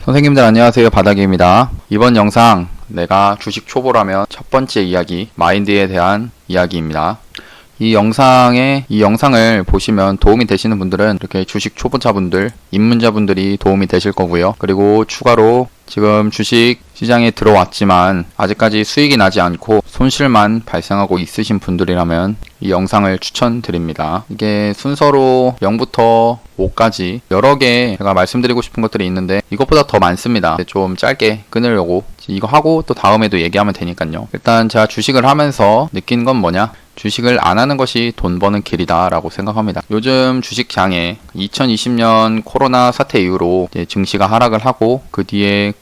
선생님들 안녕하세요. 바닥입니다. 이번 영상 내가 주식 초보라면 첫 번째 이야기 마인드에 대한 이야기입니다. 이 영상을 보시면 도움이 되시는 분들은 이렇게 주식 초보자분들, 입문자분들이 도움이 되실 거고요. 그리고 추가로 지금 주식 시장에 들어왔지만 아직까지 수익이 나지 않고 손실만 발생하고 있으신 분들이라면 이 영상을 추천드립니다. 이게 순서로 0부터 5까지 여러 개 제가 말씀드리고 싶은 것들이 있는데 이것보다 더 많습니다. 좀 짧게 끊으려고 이거 하고 또 다음에도 얘기하면 되니까요. 일단 제가 주식을 하면서 느낀 건 뭐냐? 주식을 안 하는 것이 돈 버는 길이다 라고 생각합니다. 요즘 주식장에 2020년 코로나 사태 이후로 이제 증시가 하락을 하고 그 뒤에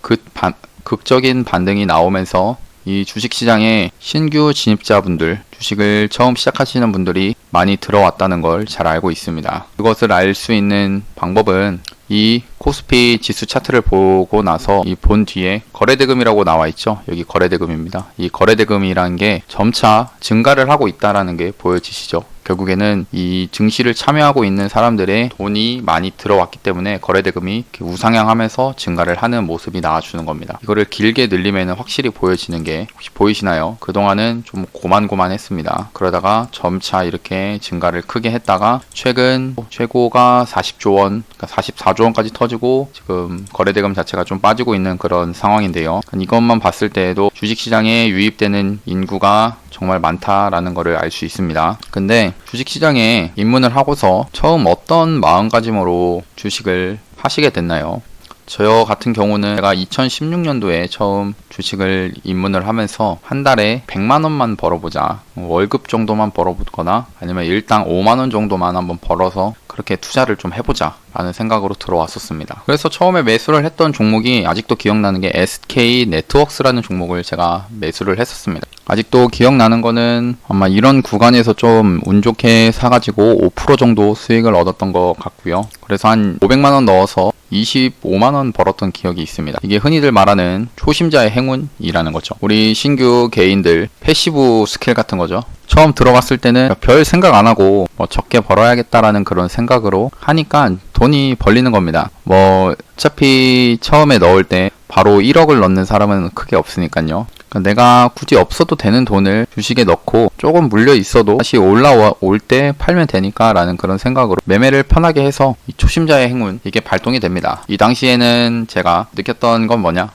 극적인 반등이 나오면서 이 주식시장에 신규 진입자분들, 주식을 처음 시작하시는 분들이 많이 들어왔다는 걸 잘 알고 있습니다. 그것을 알 수 있는 방법은 이 코스피 지수 차트를 보고 나서 이 본 뒤에 거래대금이라고 나와 있죠. 여기 거래대금입니다. 이 거래대금이라는 게 점차 증가를 하고 있다는 게 보여지시죠. 결국에는 이 증시를 참여하고 있는 사람들의 돈이 많이 들어왔기 때문에 거래대금이 이렇게 우상향하면서 증가를 하는 모습이 나와주는 겁니다. 이거를 길게 늘리면 확실히 보여지는 게 혹시 보이시나요? 그동안은 좀 고만고만했습니다. 그러다가 점차 이렇게 증가를 크게 했다가 최근 최고가 40조 원, 그러니까 44조 원까지 터지고 지금 거래대금 자체가 좀 빠지고 있는 그런 상황인데요. 이것만 봤을 때에도 주식시장에 유입되는 인구가 정말 많다라는 것을 알 수 있습니다. 근데 주식시장에 입문을 하고서 처음 어떤 마음가짐으로 주식을 하시게 됐나요? 저 같은 경우는 제가 2016년도에 처음 주식을 입문을 하면서 한 달에 100만 원만 벌어보자, 월급 정도만 벌어보거나 아니면 일당 5만 원 정도만 한번 벌어서 그렇게 투자를 좀 해보자 라는 생각으로 들어왔었습니다. 그래서 처음에 매수를 했던 종목이 아직도 기억나는 게 SK 네트워크스라는 종목을 제가 매수를 했었습니다. 아직도 기억나는 거는 아마 이런 구간에서 좀 운 좋게 사가지고 5% 정도 수익을 얻었던 것 같고요. 그래서 한 500만 원 넣어서 25만 원 벌었던 기억이 있습니다. 이게 흔히들 말하는 초심자의 행운이라는 거죠. 우리 신규 개인들 패시브 스킬 같은 거죠. 처음 들어갔을 때는 별 생각 안 하고 적게 벌어야겠다라는 그런 생각으로 하니까 돈이 벌리는 겁니다. 어차피 처음에 넣을 때 바로 1억을 넣는 사람은 크게 없으니까요. 그러니까 내가 굳이 없어도 되는 돈을 주식에 넣고 조금 물려 있어도 다시 올라올 때 팔면 되니까 라는 그런 생각으로 매매를 편하게 해서 이 초심자의 행운, 이게 발동이 됩니다. 이 당시에는 제가 느꼈던 건 뭐냐,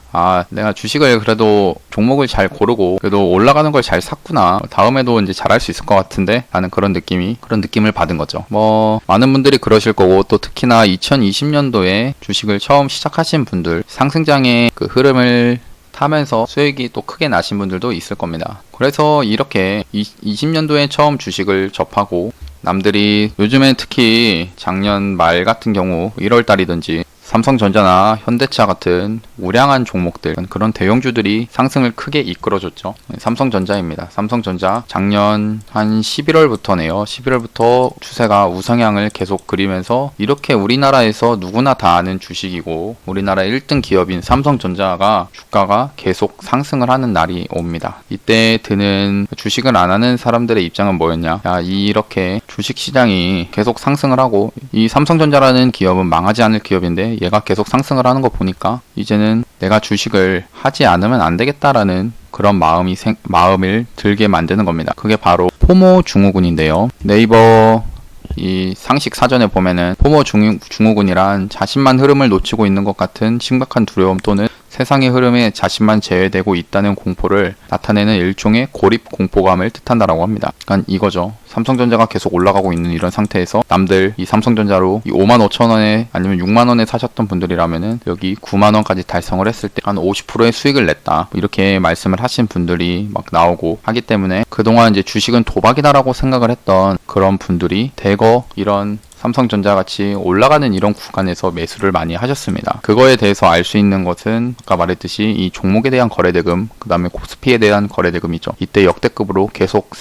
내가 주식을 그래도 종목을 잘 고르고 그래도 올라가는 걸 잘 샀구나, 다음에도 이제 잘할 수 있을 것 같은데 라는 그런 느낌을 받은 거죠. 많은 분들이 그러실 거고, 또 특히나 2020년도에 주식을 처음 시작하신 분들, 상승장의 그 흐름을 타면서 수익이 또 크게 나신 분들도 있을 겁니다. 그래서 이렇게 20년도에 처음 주식을 접하고, 남들이 요즘에 특히 작년 말 같은 경우 1월달이든지 삼성전자나 현대차 같은 우량한 종목들, 그런 대형주들이 상승을 크게 이끌어줬죠. 삼성전자입니다. 삼성전자 작년 한 11월부터네요. 11월부터 추세가 우상향을 계속 그리면서 이렇게 우리나라에서 누구나 다 아는 주식이고 우리나라 1등 기업인 삼성전자가 주가가 계속 상승을 하는 날이 옵니다. 이때 드는 주식을 안 하는 사람들의 입장은 뭐였냐? 이렇게 주식시장이 계속 상승을 하고 이 삼성전자라는 기업은 망하지 않을 기업인데 얘가 계속 상승을 하는 거 보니까 이제는 내가 주식을 하지 않으면 안 되겠다라는 그런 마음을 들게 만드는 겁니다. 그게 바로 포모 증후군인데요. 네이버 이 상식 사전에 보면은 포모 증후군이란 자신만 흐름을 놓치고 있는 것 같은 심각한 두려움 또는 세상의 흐름에 자신만 제외되고 있다는 공포를 나타내는 일종의 고립 공포감을 뜻한다라고 합니다. 그러니까 이거죠. 삼성전자가 계속 올라가고 있는 이런 상태에서 남들 이 삼성전자로 이 55,000원에 아니면 6만원에 사셨던 분들이라면은 여기 9만원까지 달성을 했을 때 한 50%의 수익을 냈다, 이렇게 말씀을 하신 분들이 막 나오고 하기 때문에 그동안 이제 주식은 도박이다라고 생각을 했던 그런 분들이 대거 이런 삼성전자 같이 올라가는 이런 구간에서 매수를 많이 하셨습니다. 그거에 대해서 알 수 있는 것은 아까 말했듯이 이 종목에 대한 거래대금, 그 다음에 코스피에 대한 거래대금이죠. 이때 역대급으로 계속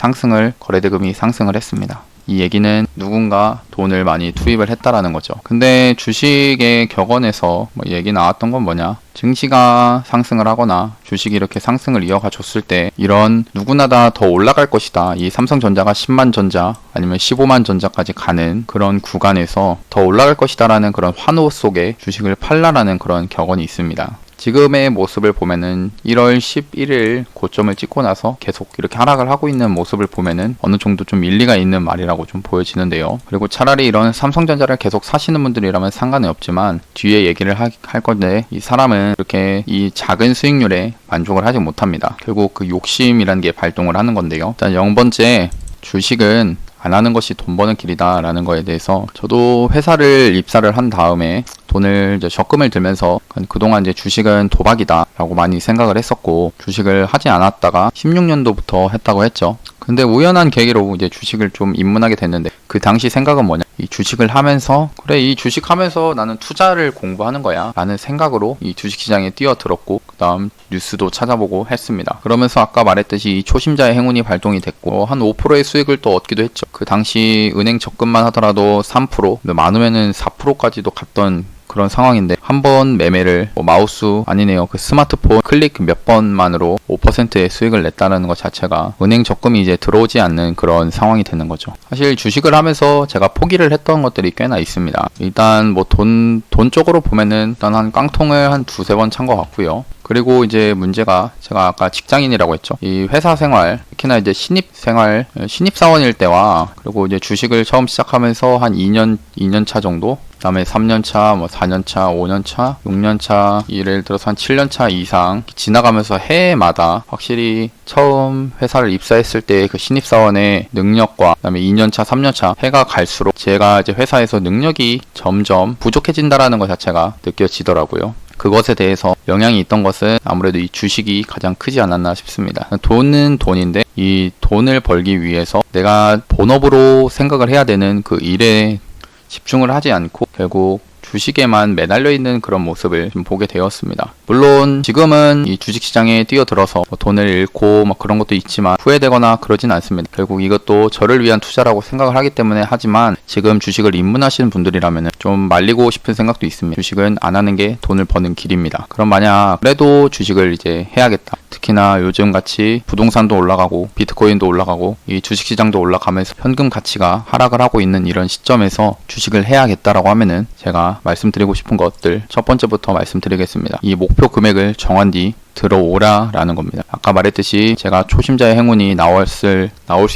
거래대금이 상승을 했습니다. 이 얘기는 누군가 돈을 많이 투입을 했다라는 거죠. 근데 주식의 격언에서 뭐 얘기 나왔던 건 뭐냐? 증시가 상승을 하거나 주식이 이렇게 상승을 이어가 줬을 때 이런 누구나 다 더 올라갈 것이다. 이 삼성전자가 10만 전자 아니면 15만 전자까지 가는 그런 구간에서 더 올라갈 것이다라는 그런 환호 속에 주식을 팔라라는 그런 격언이 있습니다. 지금의 모습을 보면은 1월 11일 고점을 찍고 나서 계속 이렇게 하락을 하고 있는 모습을 보면은 어느 정도 좀 일리가 있는 말이라고 좀 보여지는데요. 그리고 차라리 이런 삼성전자를 계속 사시는 분들이라면 상관이 없지만 뒤에 얘기를 할 건데 이 사람은 이렇게 이 작은 수익률에 만족을 하지 못합니다. 결국 그 욕심이라는 게 발동을 하는 건데요. 일단 0번째 주식은 안 하는 것이 돈 버는 길이다 라는 거에 대해서 저도 회사를 입사를 한 다음에 돈을 이제 적금을 들면서 그동안 이제 주식은 도박이다 라고 많이 생각을 했었고 주식을 하지 않았다가 16년도부터 했다고 했죠. 근데 우연한 계기로 이제 주식을 좀 입문하게 됐는데 그 당시 생각은 뭐냐, 이 주식을 하면서 그래 이 주식 하면서 나는 투자를 공부하는 거야 라는 생각으로 이 주식시장에 뛰어들었고 그 다음 뉴스도 찾아보고 했습니다. 그러면서 아까 말했듯이 이 초심자의 행운이 발동이 됐고 한 5%의 수익을 또 얻기도 했죠. 그 당시 은행 적금만 하더라도 3%, 많으면은 4%까지도 갔던 그런 상황인데 한 번 매매를 마우스 아니네요. 그 스마트폰 클릭 몇 번만으로 5%의 수익을 냈다는 것 자체가 은행 적금이 이제 들어오지 않는 그런 상황이 되는 거죠. 사실 주식을 하면서 제가 포기를 했던 것들이 꽤나 있습니다. 일단 뭐 돈 쪽으로 보면은 일단 한 깡통을 한 두세 번 찬 것 같고요. 그리고 이제 문제가 제가 아까 직장인이라고 했죠. 이 회사 생활, 특히나 이제 신입사원일 때와 그리고 이제 주식을 처음 시작하면서 한 2년 차 정도, 그 다음에 3년 차, 뭐 4년 차, 5년 차, 6년 차, 예를 들어서 한 7년 차 이상 지나가면서 해마다 확실히 처음 회사를 입사했을 때 그 신입사원의 능력과 그 다음에 2년 차, 3년 차 해가 갈수록 제가 이제 회사에서 능력이 점점 부족해진다라는 것 자체가 느껴지더라고요. 그것에 대해서 영향이 있던 것은 아무래도 이 주식이 가장 크지 않았나 싶습니다. 돈은 돈인데 이 돈을 벌기 위해서 내가 본업으로 생각을 해야 되는 그 일에 집중을 하지 않고 결국 주식에만 매달려 있는 그런 모습을 좀 보게 되었습니다. 물론 지금은 이 주식시장에 뛰어들어서 뭐 돈을 잃고 막 그런 것도 있지만 후회되거나 그러진 않습니다. 결국 이것도 저를 위한 투자라고 생각을 하기 때문에 하지만 지금 주식을 입문하시는 분들이라면 좀 말리고 싶은 생각도 있습니다. 주식은 안 하는 게 돈을 버는 길입니다. 그럼 만약 그래도 주식을 이제 해야겠다. 특히나 요즘 같이 부동산도 올라가고 비트코인도 올라가고 이 주식시장도 올라가면서 현금 가치가 하락을 하고 있는 이런 시점에서 주식을 해야겠다라고 하면은 제가 말씀드리고 싶은 것들 첫 번째부터 말씀드리겠습니다. 이 목표 금액을 정한 뒤 들어오라 라는 겁니다. 아까 말했듯이 제가 초심자의 행운이 나올 수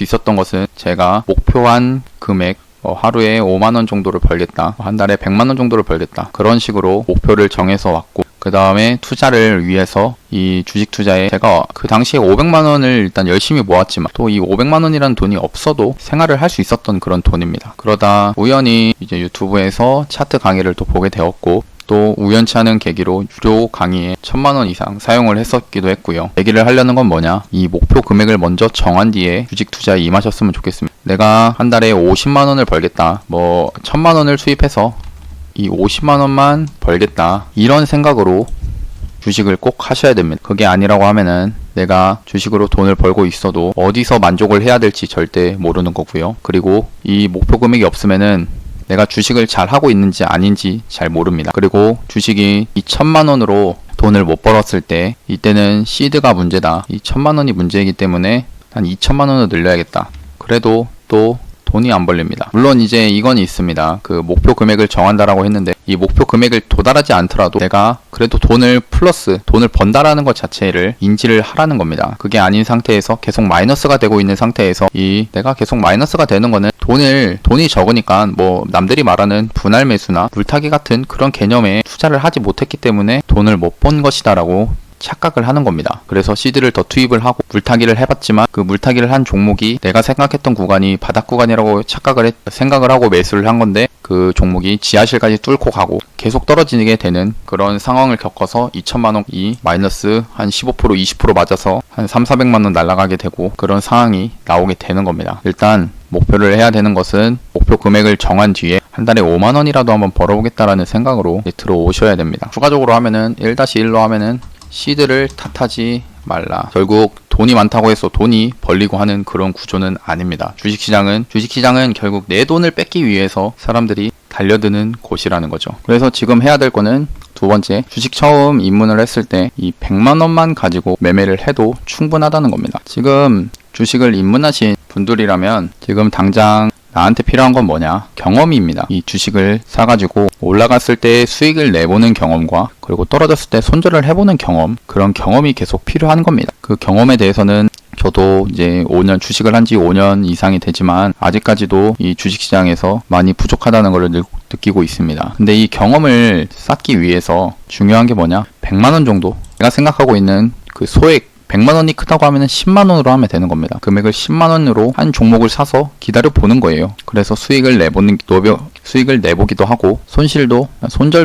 있었던 것은 제가 목표한 금액 하루에 5만원 정도를 벌겠다, 한 달에 100만원 정도를 벌겠다, 그런 식으로 목표를 정해서 왔고 그 다음에 투자를 위해서 이 주식 투자에 제가 그 당시에 500만원을 일단 열심히 모았지만 또 이 500만원이라는 돈이 없어도 생활을 할 수 있었던 그런 돈입니다. 그러다 우연히 이제 유튜브에서 차트 강의를 또 보게 되었고 또 우연치 않은 계기로 유료 강의에 1000만원 이상 사용을 했었기도 했고요. 얘기를 하려는 건 뭐냐, 이 목표 금액을 먼저 정한 뒤에 주식 투자에 임하셨으면 좋겠습니다. 내가 한 달에 50만원을 벌겠다, 뭐 1000만원을 수입해서 이 50만원만 벌겠다, 이런 생각으로 주식을 꼭 하셔야 됩니다. 그게 아니라고 하면은 내가 주식으로 돈을 벌고 있어도 어디서 만족을 해야 될지 절대 모르는 거고요. 그리고 이 목표 금액이 없으면은 내가 주식을 잘 하고 있는지 아닌지 잘 모릅니다. 그리고 주식이 2천만원으로 돈을 못 벌었을 때 이때는 시드가 문제다, 이 1000만원이 문제이기 때문에 한 2천만원을 늘려야겠다. 그래도 또 돈이 안 벌립니다. 물론 이제 이건 있습니다. 그 목표 금액을 정한다라고 했는데 이 목표 금액을 도달하지 않더라도 내가 그래도 돈을 번다라는 것 자체를 인지를 하라는 겁니다. 그게 아닌 상태에서 계속 마이너스가 되고 있는 상태에서 이 내가 계속 마이너스가 되는 거는 돈이 적으니까 뭐 남들이 말하는 분할 매수나 물타기 같은 그런 개념에 투자를 하지 못했기 때문에 돈을 못 번 것이다라고 착각을 하는 겁니다. 그래서 시드를 더 투입을 하고 물타기를 해봤지만 그 물타기를 한 종목이 내가 생각했던 구간이 바닥 구간이라고 생각을 하고 매수를 한 건데 그 종목이 지하실까지 뚫고 가고 계속 떨어지게 되는 그런 상황을 겪어서 2천만원이 마이너스 한 15% 20% 맞아서 한 3,400만원 날아가게 되고 그런 상황이 나오게 되는 겁니다. 일단 목표를 해야 되는 것은 목표 금액을 정한 뒤에 한 달에 5만원이라도 한번 벌어보겠다라는 생각으로 들어오셔야 됩니다. 추가적으로 하면은 1-1로 하면은 시드를 탓하지 말라. 결국 돈이 많다고 해서 돈이 벌리고 하는 그런 구조는 아닙니다. 주식시장은 결국 내 돈을 뺏기 위해서 사람들이 달려드는 곳이라는 거죠. 그래서 지금 해야 될 거는 두 번째, 주식 처음 입문을 했을 때 이 100만 원만 가지고 매매를 해도 충분하다는 겁니다. 지금 주식을 입문하신 분들이라면 지금 당장 나한테 필요한 건 뭐냐? 경험입니다. 이 주식을 사가지고 올라갔을 때 수익을 내보는 경험과 그리고 떨어졌을 때 손절을 해보는 경험, 그런 경험이 계속 필요한 겁니다. 그 경험에 대해서는 저도 이제 주식을 한 지 5년 이상이 되지만 아직까지도 이 주식시장에서 많이 부족하다는 걸 느끼고 있습니다. 근데 이 경험을 쌓기 위해서 중요한 게 뭐냐? 100만 원 정도? 제가 생각하고 있는 그 소액 100만 원이 크다고 하면 10만 원으로 하면 되는 겁니다. 금액을 10만 원으로 한 종목을 사서 기다려 보는 거예요. 그래서 수익을 내보기도 하고 손절도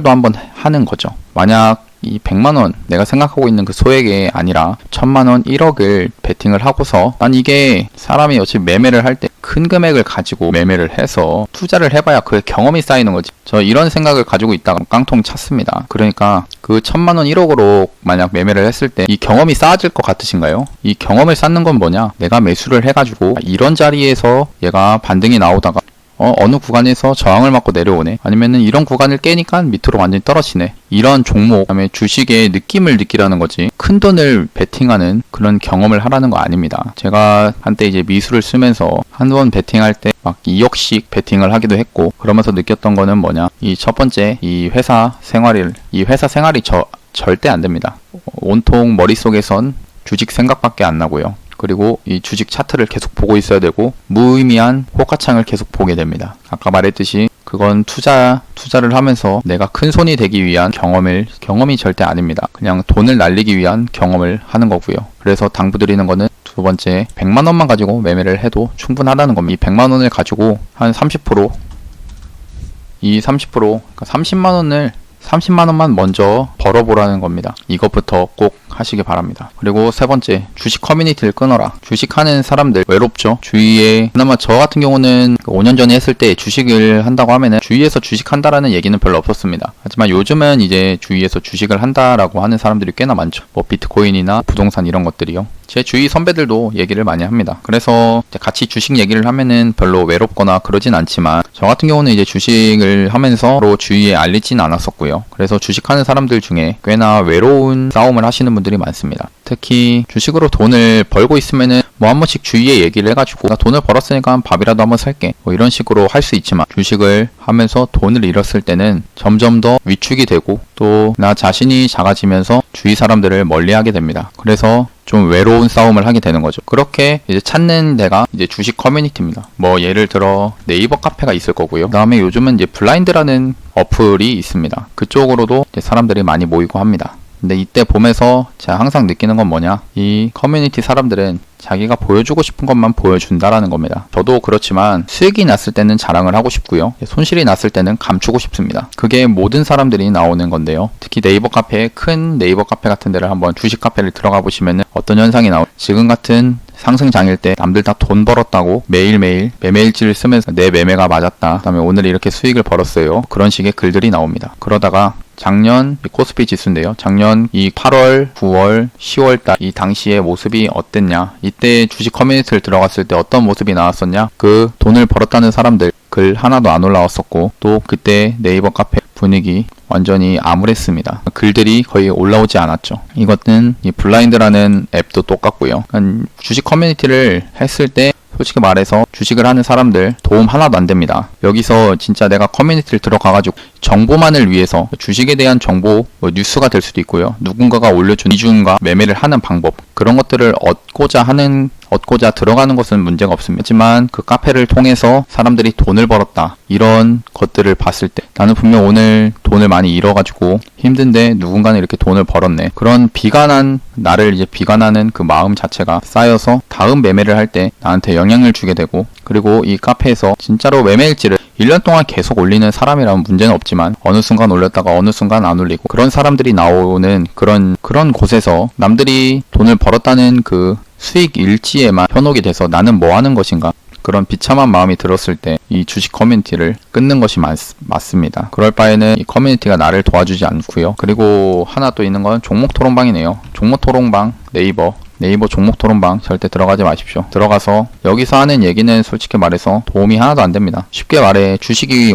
한번 하는 거죠. 만약 이 100만 원 내가 생각하고 있는 그 소액이 아니라 1000만 원, 1억을 베팅을 하고서 난 이게 사람이 어차피 매매를 할 때 큰 금액을 가지고 매매를 해서 투자를 해봐야 그 경험이 쌓이는 거지. 저 이런 생각을 가지고 있다가 깡통 찼습니다. 그러니까 그 1000만 원, 1억으로 만약 매매를 했을 때 이 경험이 쌓아질 것 같으신가요? 이 경험을 쌓는 건 뭐냐? 내가 매수를 해가지고 이런 자리에서 얘가 반등이 나오다가 어느 구간에서 저항을 맞고 내려오네. 아니면은 이런 구간을 깨니까 밑으로 완전히 떨어지네. 이런 종목, 그다음에 주식의 느낌을 느끼라는 거지. 큰 돈을 베팅하는 그런 경험을 하라는 거 아닙니다. 제가 한때 이제 미술을 쓰면서 한 번 베팅할 때 막 2억씩 베팅을 하기도 했고, 그러면서 느꼈던 거는 뭐냐? 이 첫 번째, 이 회사 생활이 절대 안 됩니다. 온통 머릿속에선 주식 생각밖에 안 나고요. 그리고 이 주식 차트를 계속 보고 있어야 되고 무의미한 호가창을 계속 보게 됩니다. 아까 말했듯이 그건 투자를 하면서 내가 큰 손이 되기 위한 경험이 절대 아닙니다. 그냥 돈을 날리기 위한 경험을 하는 거고요. 그래서 당부드리는 거는 두 번째, 100만 원만 가지고 매매를 해도 충분하다는 겁니다. 이 100만 원을 가지고 한 30%, 그러니까 30만 원만 먼저 벌어보라는 겁니다. 이것부터 꼭 하시기 바랍니다. 그리고 세 번째, 주식 커뮤니티를 끊어라. 주식하는 사람들 외롭죠. 주위에, 그나마 저 같은 경우는 5년 전에 했을 때 주식을 한다고 하면은 주위에서 주식한다라는 얘기는 별로 없었습니다. 하지만 요즘은 이제 주위에서 주식을 한다라고 하는 사람들이 꽤나 많죠. 뭐 비트코인이나 부동산 이런 것들이요. 제 주위 선배들도 얘기를 많이 합니다. 그래서 같이 주식 얘기를 하면은 별로 외롭거나 그러진 않지만 저 같은 경우는 이제 주식을 하면서 주위에 알리진 않았었고요. 그래서 주식하는 사람들 중에 꽤나 외로운 싸움을 하시는 분들이 많습니다. 특히 주식으로 돈을 벌고 있으면은 뭐 한 번씩 주위에 얘기를 해가지고 나 돈을 벌었으니까 밥이라도 한번 살게 뭐 이런 식으로 할 수 있지만 주식을 하면서 돈을 잃었을 때는 점점 더 위축이 되고 또 나 자신이 작아지면서 주위 사람들을 멀리하게 됩니다. 그래서 좀 외로운 싸움을 하게 되는 거죠. 그렇게 이제 찾는 데가 이제 주식 커뮤니티입니다. 뭐 예를 들어 네이버 카페가 있을 거고요. 그 다음에 요즘은 이제 블라인드라는 어플이 있습니다. 그쪽으로도 이제 사람들이 많이 모이고 합니다. 근데 이때 보면서 제가 항상 느끼는 건 뭐냐? 이 커뮤니티 사람들은 자기가 보여주고 싶은 것만 보여준다라는 겁니다. 저도 그렇지만 수익이 났을 때는 자랑을 하고 싶고요. 손실이 났을 때는 감추고 싶습니다. 그게 모든 사람들이 나오는 건데요. 특히 네이버 카페, 큰 네이버 카페 같은 데를 한번 주식 카페를 들어가 보시면은 어떤 현상이 지금 같은 상승장일 때 남들 다 돈 벌었다고 매일매일 매매일지를 쓰면서 내 매매가 맞았다. 그다음에 오늘 이렇게 수익을 벌었어요. 그런 식의 글들이 나옵니다. 그러다가 작년 코스피 지수인데요. 작년 이 8월, 9월, 10월 달 이 당시의 모습이 어땠냐? 이때 주식 커뮤니티를 들어갔을 때 어떤 모습이 나왔었냐? 그 돈을 벌었다는 사람들 글 하나도 안 올라왔었고 또 그때 네이버 카페 분위기 완전히 암울했습니다. 글들이 거의 올라오지 않았죠. 이것은 이 블라인드라는 앱도 똑같고요. 주식 커뮤니티를 했을 때 솔직히 말해서 주식을 하는 사람들 도움 하나도 안 됩니다. 여기서 진짜 내가 커뮤니티를 들어가가지고 정보만을 위해서 주식에 대한 정보, 뭐 뉴스가 될 수도 있고요. 누군가가 올려준 이중과 매매를 하는 방법 그런 것들을 얻고자 들어가는 것은 문제가 없습니다. 하지만 그 카페를 통해서 사람들이 돈을 벌었다. 이런 것들을 봤을 때 나는 분명 오늘 돈을 많이 잃어가지고 힘든데 누군가는 이렇게 돈을 벌었네. 그런 나를 이제 비관하는 그 마음 자체가 쌓여서 다음 매매를 할 때 나한테 영향을 주게 되고 그리고 이 카페에서 진짜로 매매일지를 1년 동안 계속 올리는 사람이라면 문제는 없지만 어느 순간 올렸다가 어느 순간 안 올리고 그런 사람들이 나오는 그런 곳에서 남들이 돈을 벌었다는 그 수익 일지에만 현혹이 돼서 나는 뭐 하는 것인가? 그런 비참한 마음이 들었을 때 이 주식 커뮤니티를 끊는 것이 맞습니다. 그럴 바에는 이 커뮤니티가 나를 도와주지 않고요. 그리고 하나 또 있는 건 종목 토론방이네요. 종목 토론방 네이버 종목 토론방 절대 들어가지 마십시오. 들어가서 여기서 하는 얘기는 솔직히 말해서 도움이 하나도 안 됩니다. 쉽게 말해 주식이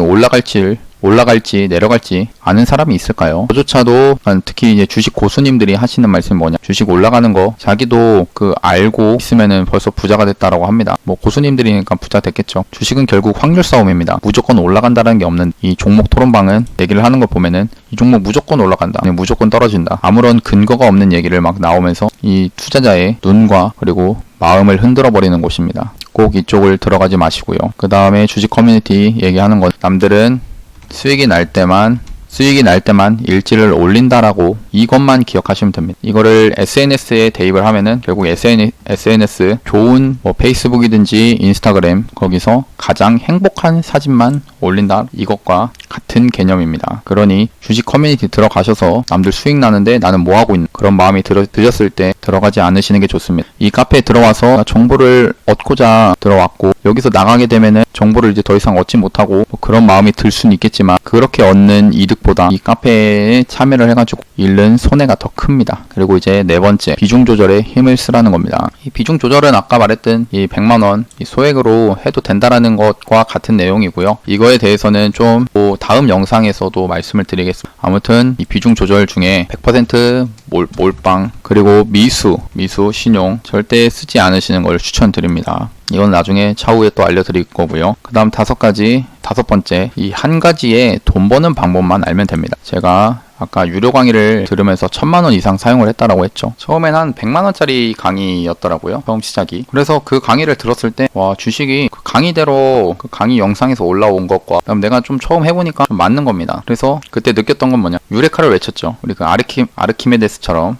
올라갈지 내려갈지 아는 사람이 있을까요? 저조차도 특히 이제 주식 고수님들이 하시는 말씀이 뭐냐, 주식 올라가는 거 자기도 알고 있으면은 벌써 부자가 됐다라고 합니다. 뭐 고수님들이니까 부자 됐겠죠. 주식은 결국 확률 싸움입니다. 무조건 올라간다는 게 없는 이 종목 토론방은 얘기를 하는 거 보면은 이 종목 무조건 올라간다, 무조건 떨어진다, 아무런 근거가 없는 얘기를 막 나오면서 이 투자자의 눈과 그리고 마음을 흔들어 버리는 곳입니다. 꼭 이쪽을 들어가지 마시고요. 그 다음에 주식 커뮤니티 얘기하는 건 남들은 수익이 날 때만 일지를 올린다라고 이것만 기억하시면 됩니다. 이거를 SNS에 대입을 하면은 결국 SNS 좋은 뭐 페이스북이든지 인스타그램 거기서 가장 행복한 사진만 올린다, 이것과 같은 개념입니다. 그러니 주식 커뮤니티 들어가셔서 남들 수익 나는데 나는 뭐 하고 있는 그런 마음이 드셨을 때 들어가지 않으시는 게 좋습니다. 이 카페에 들어와서 정보를 얻고자 들어왔고 여기서 나가게 되면은 정보를 이제 더 이상 얻지 못하고 뭐 그런 마음이 들 수는 있겠지만 그렇게 얻는 이득보다 이 카페에 참여를 해가지고 잃는 손해가 더 큽니다. 그리고 이제 네 번째, 비중 조절에 힘을 쓰라는 겁니다. 이 비중 조절은 아까 말했던 이 100만원 이 소액으로 해도 된다라는 것과 같은 내용이고요. 이거에 대해서는 좀 다음 영상에서도 말씀을 드리겠습니다. 아무튼 이 비중 조절 중에 100% 몰빵 그리고 미수 신용 절대 쓰지 않으시는 걸 추천드립니다. 이건 나중에 차후에 또 알려드릴 거고요. 그 다음 다섯 번째, 이 한 가지의 돈 버는 방법만 알면 됩니다. 제가 아까 유료 강의를 들으면서 1000만원 이상 사용을 했다라고 했죠. 처음엔 한 100만원짜리 강의였더라고요. 처음 시작이. 그래서 그 강의를 들었을 때, 와, 주식이 그 강의대로 그 강의 영상에서 올라온 것과, 그다음 내가 좀 처음 해보니까 좀 맞는 겁니다. 그래서 그때 느꼈던 건 뭐냐. 유레카를 외쳤죠. 우리 그 아르키메데스처럼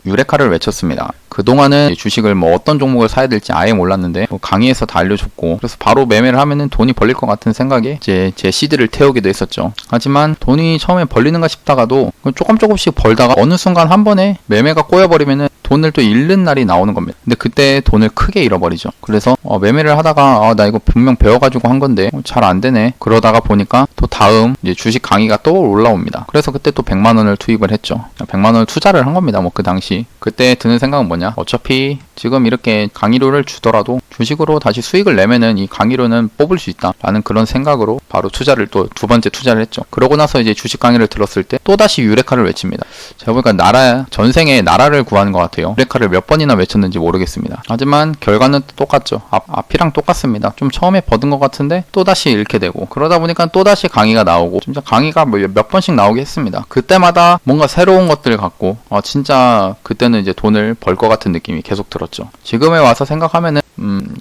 유레카를 외쳤습니다. 그동안은 주식을 뭐 어떤 종목을 사야 될지 아예 몰랐는데 강의에서 다 알려줬고 그래서 바로 매매를 하면은 돈이 벌릴 것 같은 생각에 이제 제 CD를 태우기도 했었죠. 하지만 돈이 처음에 벌리는가 싶다가도 조금씩 벌다가 어느 순간 한 번에 매매가 꼬여버리면은 돈을 또 잃는 날이 나오는 겁니다. 근데 그때 돈을 크게 잃어버리죠. 그래서 매매를 하다가 나 이거 분명 배워가지고 한 건데 잘 안 되네. 그러다가 보니까 또 다음 이제 주식 강의가 또 올라옵니다. 그래서 그때 또 100만 원을 투입을 했죠. 100만 원을 투자를 한 겁니다. 뭐 그 당시. 그때 드는 생각은 뭐냐? 어차피 지금 이렇게 강의료를 주더라도 주식으로 다시 수익을 내면은 이 강의료는 뽑을 수 있다 라는 그런 생각으로 바로 투자를 또 두 번째 투자를 했죠. 그러고 나서 이제 주식 강의를 들었을 때 또다시 유레카를 외칩니다. 제가 보니까 전생에 나라를 구하는 것 같아요. 유레카를 몇 번이나 외쳤는지 모르겠습니다. 하지만 결과는 똑같죠. 앞이랑 똑같습니다. 좀 처음에 버든 것 같은데 또다시 잃게 되고 그러다 보니까 또다시 강의가 나오고 진짜 강의가 몇 번씩 나오게 했습니다. 그때마다 뭔가 새로운 것들 갖고 진짜 그때는 이제 돈을 벌 것 같은 느낌이 계속 들었죠. 지금에 와서 생각하면은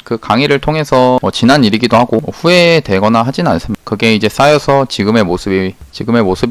그 강의를 통해서 지난 일이기도 하고 후회되거나 하진 않습니다. 그게 이제 쌓여서 지금의 모습이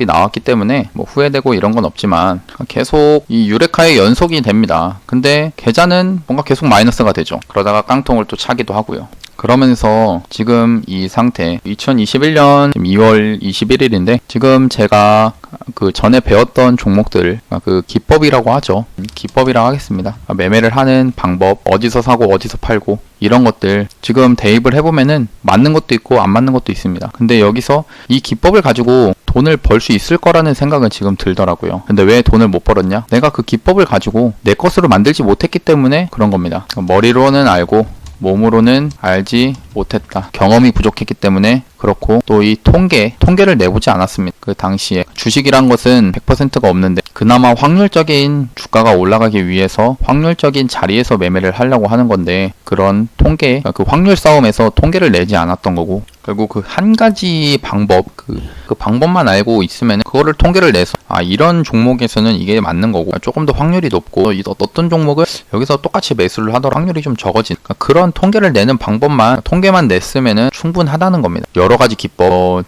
나왔기 때문에 뭐 후회되고 이런 건 없지만 계속 이 유레카의 연속이 됩니다. 근데 계좌는 뭔가 계속 마이너스가 되죠. 그러다가 깡통을 또 차기도 하고요. 그러면서 지금 이 상태 2021년 2월 21일인데 지금 제가 그 전에 배웠던 종목들 그 기법이라고 하죠. 기법이라고 하겠습니다. 매매를 하는 방법, 어디서 사고 어디서 팔고 이런 것들 지금 대입을 해보면은 맞는 것도 있고 안 맞는 것도 있습니다. 근데 여기서 이 기법을 가지고 돈을 벌 수 있을 거라는 생각은 지금 들더라고요. 근데 왜 돈을 못 벌었냐? 내가 그 기법을 가지고 내 것으로 만들지 못했기 때문에 그런 겁니다. 머리로는 알고 몸으로는 알지 못했다. 경험이 부족했기 때문에 그렇고 또 이 통계를 내보지 않았습니다. 그 당시에 주식이란 것은 100%가 없는데 그나마 확률적인 주가가 올라가기 위해서 확률적인 자리에서 매매를 하려고 하는 건데 그런 통계, 그 확률 싸움에서 통계를 내지 않았던 거고 결국 그 한 가지 방법, 그 방법만 알고 있으면 그거를 통계를 내서 이런 종목에서는 이게 맞는 거고 조금 더 확률이 높고 어떤 종목을 여기서 똑같이 매수를 하더라도 확률이 좀 적어진 그런 통계를 내는 방법만 통계만 냈으면은 충분하다는 겁니다. 여러 가지 기법,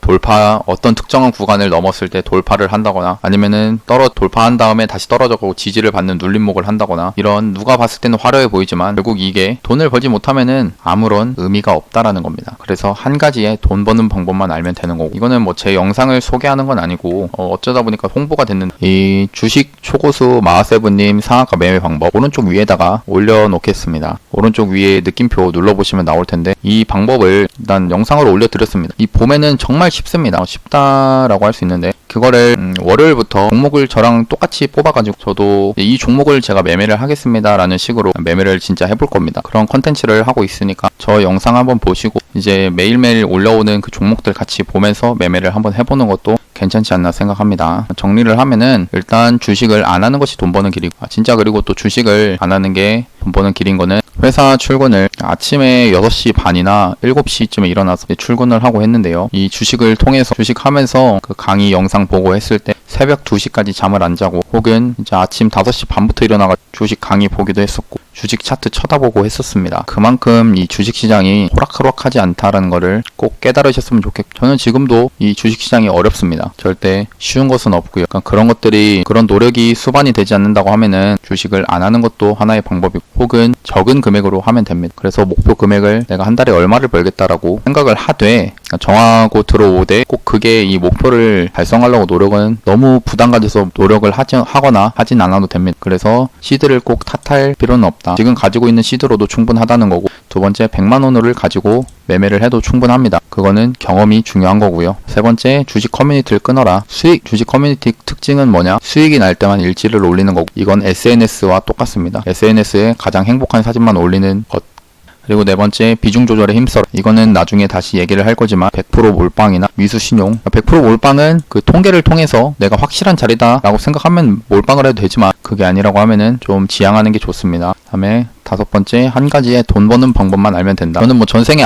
어떤 특정한 구간을 넘었을 때 돌파를 한다거나 아니면은 돌파한 다음에 다시 떨어져가고 지지를 받는 눌림목을 한다거나 이런 누가 봤을 때는 화려해 보이지만 결국 이게 돈을 벌지 못하면은 아무런 의미가 없다라는 겁니다. 그래서 한 가지의 돈 버는 방법만 알면 되는 거고 이거는 뭐 제 영상을 소개하는 건 아니고 어쩌다 보니까 홍보가 됐는데 이 주식 초고수 마하세븐님 상한가 매매 방법 오른쪽 위에다가 올려놓겠습니다. 오른쪽 위에 느낌표 눌러보시면 나올 텐데 이 방법을 일단 영상으로 올려드렸습니다. 이 봄에는 정말 쉽습니다. 쉽다라고 할 수 있는데 그거를 월요일부터 종목을 저랑 똑같이 뽑아가지고 저도 이 종목을 제가 매매를 하겠습니다 라는 식으로 매매를 진짜 해볼 겁니다. 그런 컨텐츠를 하고 있으니까 저 영상 한번 보시고 이제 매일매일 올라오는 그 종목들 같이 보면서 매매를 한번 해보는 것도 괜찮지 않나 생각합니다. 정리를 하면은 일단 주식을 안 하는 것이 돈 버는 길이고 진짜 그리고 또 주식을 안 하는 게 돈 버는 길인 거는 회사 출근을 아침에 6시 반이나 7시쯤에 일어나서 출근을 하고 했는데요. 이 주식을 통해서 주식하면서 그 강의 영상 보고 했을 때 새벽 2시까지 잠을 안 자고 혹은 이제 아침 5시 반부터 일어나가 주식 강의 보기도 했었고 주식 차트 쳐다보고 했었습니다. 그만큼 이 주식시장이 호락호락하지 않다라는 거를 꼭 깨달으셨으면 좋겠고 저는 지금도 이 주식시장이 어렵습니다. 절대 쉬운 것은 없고요. 그러니까 그런 노력이 수반이 되지 않는다고 하면은 주식을 안 하는 것도 하나의 방법이고 혹은 적은 금액으로 하면 됩니다. 그래서 목표 금액을 내가 한 달에 얼마를 벌겠다라고 생각을 하되 정하고 들어오되 꼭 그게 이 목표를 달성하려고 노력은 너무 부담 가져서 노력을 하거나 하진 않아도 됩니다. 그래서 시드를 꼭 탓할 필요는 없다. 지금 가지고 있는 시드로도 충분하다는 거고 두 번째 100만 원어를 가지고 매매를 해도 충분합니다. 그거는 경험이 중요한 거고요. 세 번째 주식 커뮤니티를 끊어라. 주식 커뮤니티 특징은 뭐냐? 수익이 날 때만 일지를 올리는 거고 이건 SNS와 똑같습니다. SNS에 가장 행복한 사진만 올리는 것. 그리고 네 번째 비중 조절에 힘써라. 이거는 나중에 다시 얘기를 할 거지만 100% 몰빵이나 미수 신용 100% 몰빵은 그 통계를 통해서 내가 확실한 자리다 라고 생각하면 몰빵을 해도 되지만 그게 아니라고 하면은 좀 지양하는 게 좋습니다. 다음에 다섯 번째 한 가지의 돈 버는 방법만 알면 된다. 저는 뭐 전생에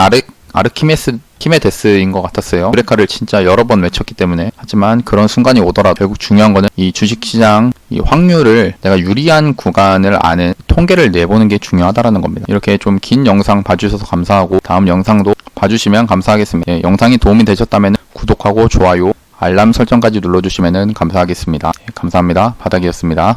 아르키메데스인 것 같았어요. 유레카를 진짜 여러 번 외쳤기 때문에. 하지만 그런 순간이 오더라도 결국 중요한 거는 이 주식시장 이 확률을 내가 유리한 구간을 아는 통계를 내보는 게 중요하다라는 겁니다. 이렇게 좀 긴 영상 봐주셔서 감사하고 다음 영상도 봐주시면 감사하겠습니다. 예, 영상이 도움이 되셨다면 구독하고 좋아요 알람 설정까지 눌러주시면 감사하겠습니다. 예, 감사합니다. 바닥이었습니다.